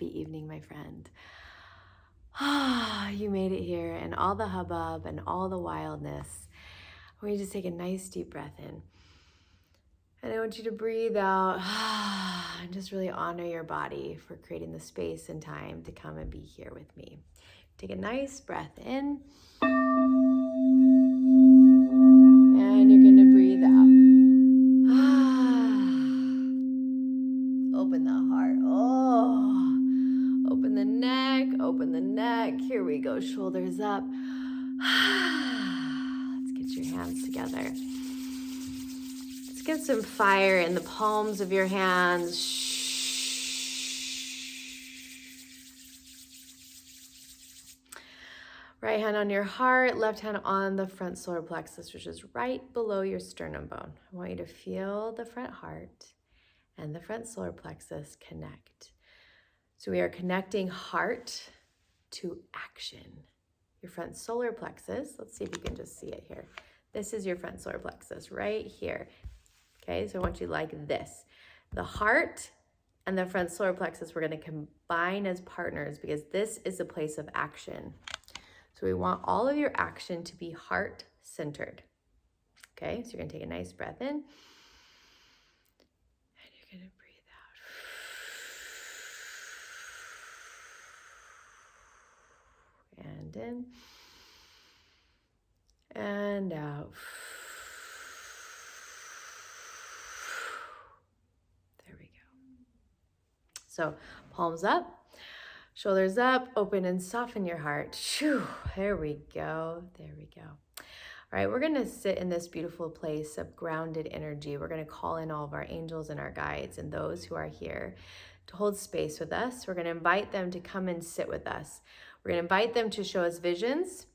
happy evening, my friend. Ah, you made it here, and all the hubbub and all the wildness. I want you to take a nice deep breath in. And I want you to breathe out and just really honor your body for creating the space and time to come and be here with me. Take a nice breath in. And you're going to breathe out. Open the heart. Oh, open the neck. Open the neck. Here we go. Shoulders up. Let's get your hands together. Let's get some fire in the palms of your hands. Right hand on your heart, left hand on the front solar plexus, which is right below your sternum bone. I want you to feel the front heart and the front solar plexus connect. So we are connecting heart to action. Your front solar plexus, let's see if you can just see it here. This is your front solar plexus right here. Okay, so I want you like this. The heart and the front solar plexus, we're going to combine as partners because this is a place of action. So we want all of your action to be heart-centered. Okay, so you're going to take a nice breath in. And you're going to breathe out. And in. And out. There we go. So palms up. Shoulders up, open and soften your heart. Shoo, there we go, there we go. All right, we're gonna sit in this beautiful place of grounded energy. We're gonna call in all of our angels and our guides and those who are here to hold space with us. We're gonna invite them to come and sit with us. We're gonna invite them to show us visions,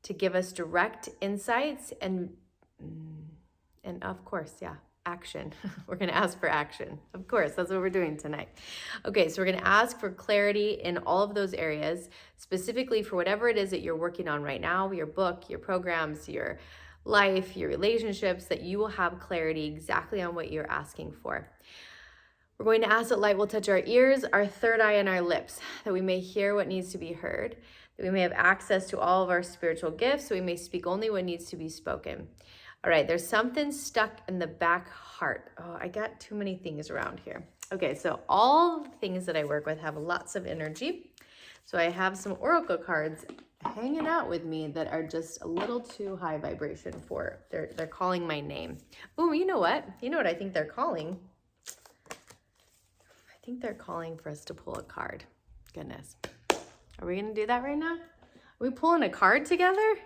to give us direct insights, and of course, yeah, action. We're going to ask for action. Of course, that's what we're doing tonight. Okay, so we're going to ask for clarity in all of those areas, specifically for whatever it is that you're working on right now, your book, your programs, your life, your relationships, that you will have clarity exactly on what you're asking for. We're going to ask that light will touch our ears, our third eye, and our lips, that we may hear what needs to be heard, that we may have access to all of our spiritual gifts, so we may speak only what needs to be spoken. All right, there's something stuck in the back heart. Oh, I got too many things around here. Okay, so all the things that I work with have lots of energy. So I have some oracle cards hanging out with me that are just a little too high vibration for. They're calling my name. Oh, you know what? You know what I think they're calling? I think they're calling for us to pull a card. Goodness. Are we gonna do that right now? Are we pulling a card together?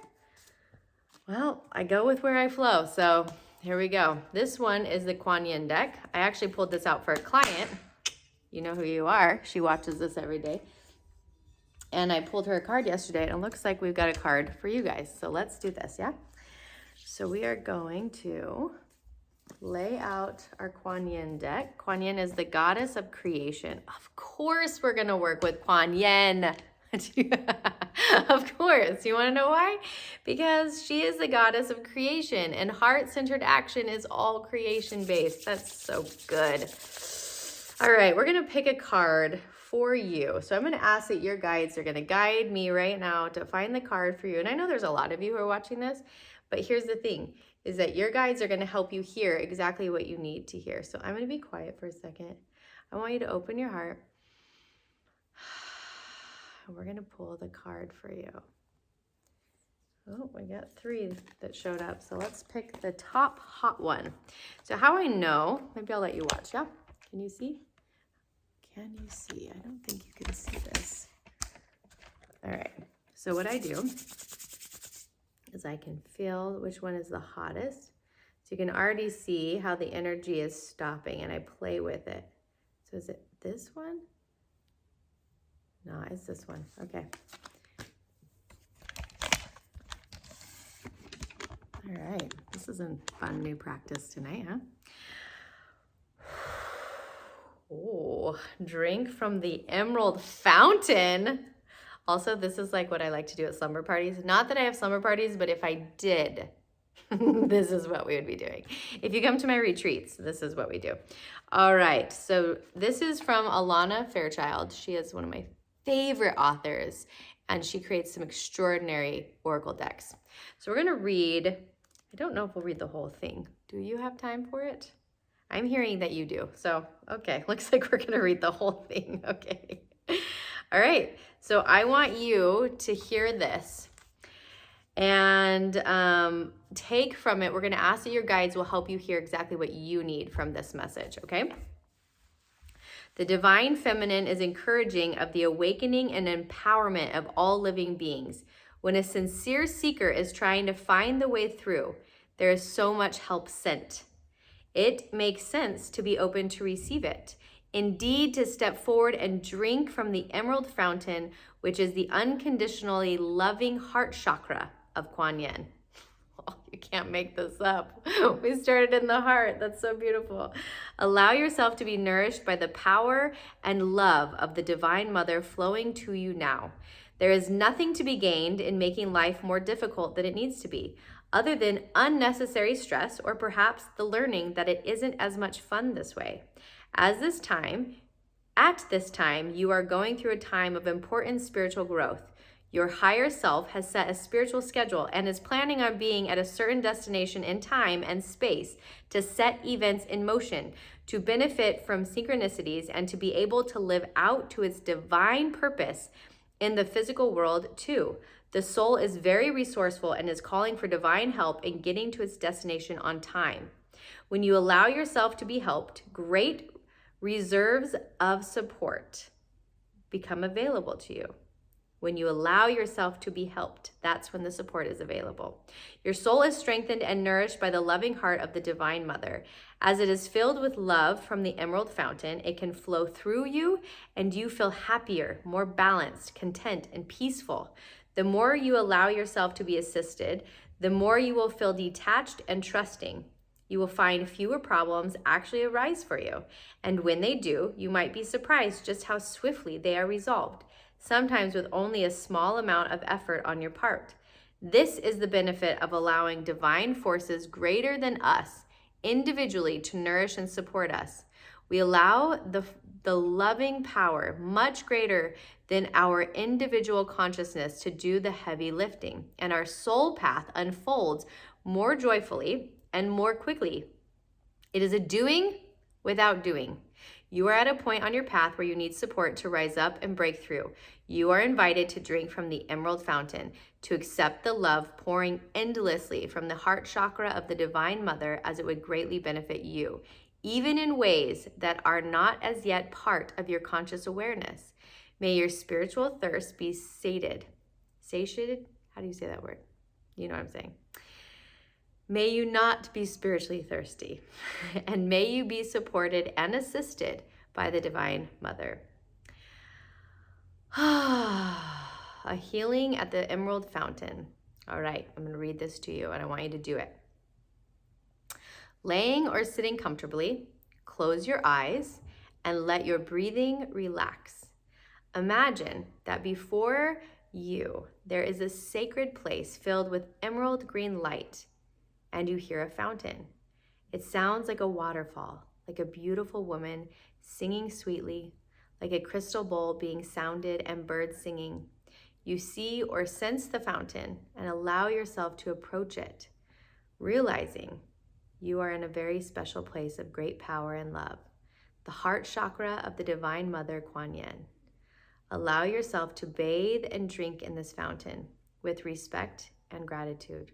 Well, I go with where I flow, so here we go. This one is the Kuan Yin deck. I actually pulled this out for a client. You know who you are. She watches this every day. And I pulled her a card yesterday, and it looks like we've got a card for you guys. So let's do this, yeah? So we are going to lay out our Kuan Yin deck. Kuan Yin is the goddess of creation. Of course we're going to work with Kuan Yin. Of course. You want to know why? Because she is the goddess of creation, and heart-centered action is all creation-based. That's so good. All right, we're going to pick a card for you. So I'm going to ask that your guides are going to guide me right now to find the card for you. And I know there's a lot of you who are watching this, but here's the thing, is that your guides are going to help you hear exactly what you need to hear. So I'm going to be quiet for a second. I want you to open your heart. We're going to pull the card for you. Oh, we got 3 that showed up. So let's pick the top hot one. So how I know, maybe I'll let you watch, yeah? Can you see? Can you see? I don't think you can see this. All right. So what I do is I can feel which one is the hottest. So you can already see how the energy is stopping, and I play with it. So is it this one? No, it's this one. Okay. All right. This is a fun new practice tonight, huh? Oh, drink from the emerald fountain. Also, this is like what I like to do at slumber parties. Not that I have slumber parties, but if I did, This is what we would be doing. If you come to my retreats, this is what we do. All right, so this is from Alana Fairchild. She is one of my favorite authors, and she creates some extraordinary oracle decks. So we're gonna read, I don't know if we'll read the whole thing. Do you have time for it? I'm hearing that you do. So, okay, looks like we're gonna read the whole thing, okay. All right, so I want you to hear this and take from it. We're going to ask that your guides will help you hear exactly what you need from this message, okay? The divine feminine is encouraging of the awakening and empowerment of all living beings. When a sincere seeker is trying to find the way through, there is so much help sent. It makes sense to be open to receive it. Indeed, to step forward and drink from the emerald fountain, which is the unconditionally loving heart chakra of Kuan Yin. Oh, you can't make this up. We started in the heart. That's so beautiful. Allow yourself to be nourished by the power and love of the Divine Mother flowing to you now. There is nothing to be gained in making life more difficult than it needs to be, other than unnecessary stress or perhaps the learning that it isn't as much fun this way. At this time, you are going through a time of important spiritual growth. Your higher self has set a spiritual schedule and is planning on being at a certain destination in time and space to set events in motion, to benefit from synchronicities, and to be able to live out to its divine purpose in the physical world too. The soul is very resourceful and is calling for divine help in getting to its destination on time. When you allow yourself to be helped, great reserves of support become available to you. When you allow yourself to be helped, that's when the support is available. Your soul is strengthened and nourished by the loving heart of the Divine Mother. As it is filled with love from the emerald fountain, it can flow through you and you feel happier, more balanced, content, and peaceful. The more you allow yourself to be assisted, the more you will feel detached and trusting. You will find fewer problems actually arise for you. And when they do, you might be surprised just how swiftly they are resolved, sometimes with only a small amount of effort on your part. This is the benefit of allowing divine forces greater than us individually to nourish and support us. We allow the loving power much greater than our individual consciousness to do the heavy lifting, and our soul path unfolds more joyfully and more quickly. It is a doing without doing. You are at a point on your path where you need support to rise up and break through. You are invited to drink from the emerald fountain, to accept the love pouring endlessly from the heart chakra of the Divine Mother, as it would greatly benefit you, even in ways that are not as yet part of your conscious awareness. May your spiritual thirst be sated. Satiated? How do you say that word? You know what I'm saying. May you not be spiritually thirsty, and may you be supported and assisted by the Divine Mother. A healing at the Emerald Fountain. All right, I'm going to read this to you, and I want you to do it. Laying or sitting comfortably, close your eyes and let your breathing relax. Imagine that before you, there is a sacred place filled with emerald green light, and you hear a fountain. It sounds like a waterfall, like a beautiful woman singing sweetly, like a crystal bowl being sounded and birds singing. You see or sense the fountain and allow yourself to approach it, realizing you are in a very special place of great power and love, the heart chakra of the Divine Mother, Kuan Yin. Allow yourself to bathe and drink in this fountain with respect and gratitude.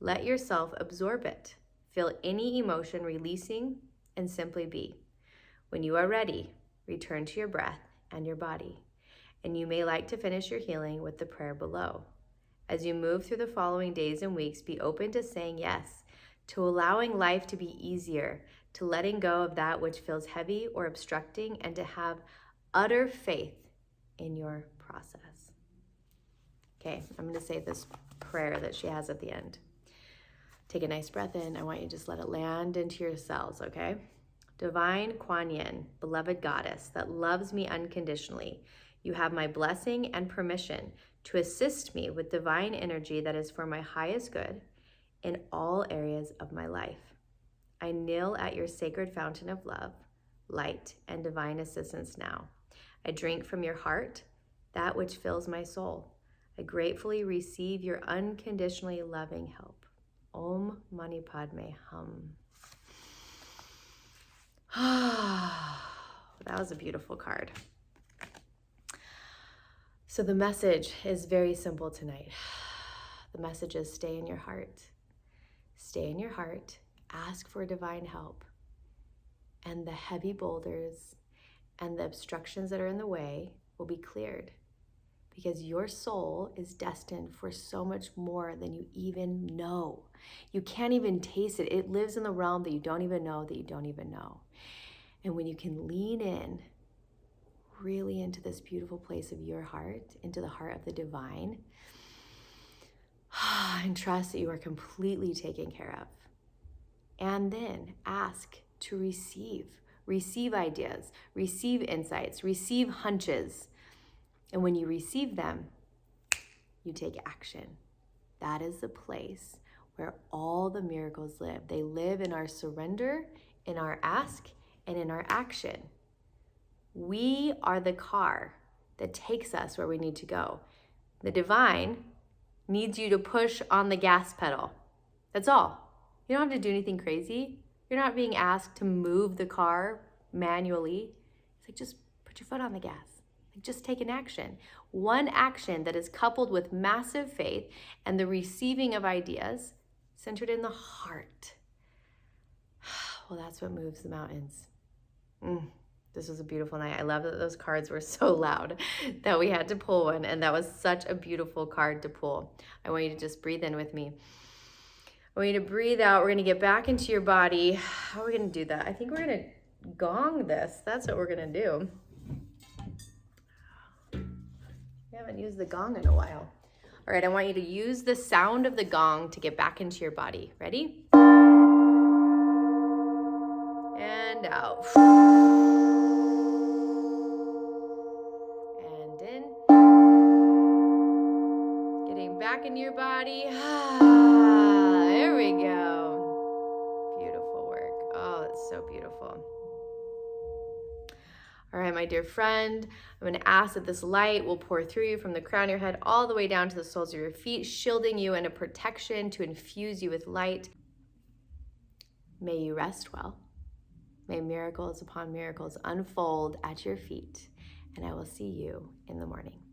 Let yourself absorb it. Feel any emotion releasing and simply be. When you are ready, return to your breath and your body. And you may like to finish your healing with the prayer below. As you move through the following days and weeks, be open to saying yes, to allowing life to be easier, to letting go of that which feels heavy or obstructing, and to have utter faith in your process. Okay, I'm going to say this prayer that she has at the end. Take a nice breath in. I want you to just let it land into your cells, okay? Divine Kuan Yin, beloved goddess that loves me unconditionally, you have my blessing and permission to assist me with divine energy that is for my highest good. in all areas of my life. I kneel at your sacred fountain of love, light, and divine assistance now. I drink from your heart, that which fills my soul. I gratefully receive your unconditionally loving help. Om Mani Padme Hum. That was a beautiful card. So the message is very simple tonight. The message is stay in your heart. Stay in your heart. Ask for divine help. And the heavy boulders and the obstructions that are in the way will be cleared. Because your soul is destined for so much more than you even know. You can't even taste it. It lives in the realm that you don't even know that you don't even know. And when you can lean in really into this beautiful place of your heart, into the heart of the divine, and trust that you are completely taken care of. And then ask to receive ideas, receive insights, receive hunches. And when you receive them, you take action. That is the place where all the miracles live. They live in our surrender, in our ask, and in our action. We are the car that takes us where we need to go. The divine needs you to push on the gas pedal. That's all. You don't have to do anything crazy. You're not being asked to move the car manually. It's like, just put your foot on the gas. Like, just take an action. One action that is coupled with massive faith and the receiving of ideas centered in the heart. Well, that's what moves the mountains. This was a beautiful night. I love that those cards were so loud that we had to pull one, and that was such a beautiful card to pull. I want you to just breathe in with me. I want you to breathe out. We're going to get back into your body. How are we going to do that? I think we're going to gong this. That's what we're going to do. We haven't used the gong in a while. All right, I want you to use the sound of the gong to get back into your body. Ready? And out. And in. Getting back into your body. There we go. Beautiful work. Oh, it's so beautiful. All right, my dear friend, I'm going to ask that this light will pour through you from the crown of your head all the way down to the soles of your feet, shielding you in a protection to infuse you with light. May you rest well. May miracles upon miracles unfold at your feet, and I will see you in the morning.